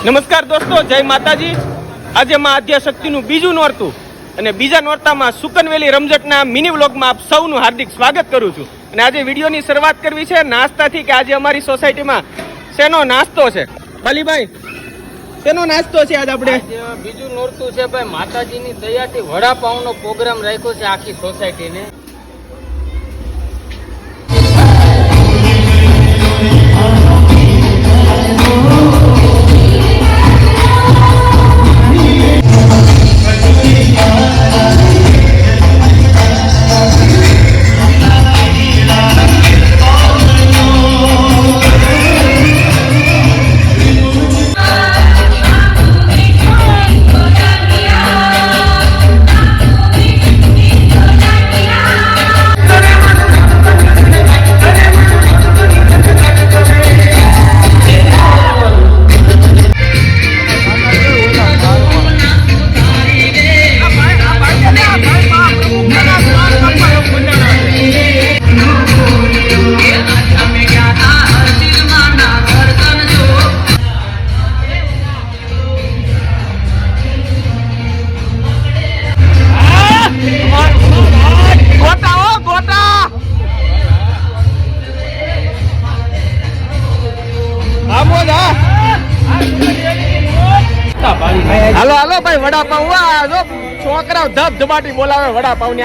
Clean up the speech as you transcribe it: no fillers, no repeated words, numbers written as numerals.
નમસ્કાર દોસ્તો, જય માતાજી। આજે માં આદ્યશક્તિનું બીજું નોરતું અને બીજા નોરતામાં સુકનવેલી રમઝટના મિની વ્લોગમાં આપ સૌનું હાર્દિક સ્વાગત કરું છું। અને આજે વિડીયોની શરૂઆત કરવી છે નાસ્તાથી કે આજે અમારી સોસાયટીમાં શેનો નાસ્તો છે? બાલીભાઈ, શેનો નાસ્તો છે આજ આપણે? બીજું નોરતું છે ભાઈ, માતાજીની દયાથી વડાપાવનો પ્રોગ્રામ રાખ્યો છે આખી સોસાયટીને। હાલો હાલો ભાઈ, વડાપાવ જો છોકરાઓ ધબધબાટી બોલાવે વડાપાવ ની।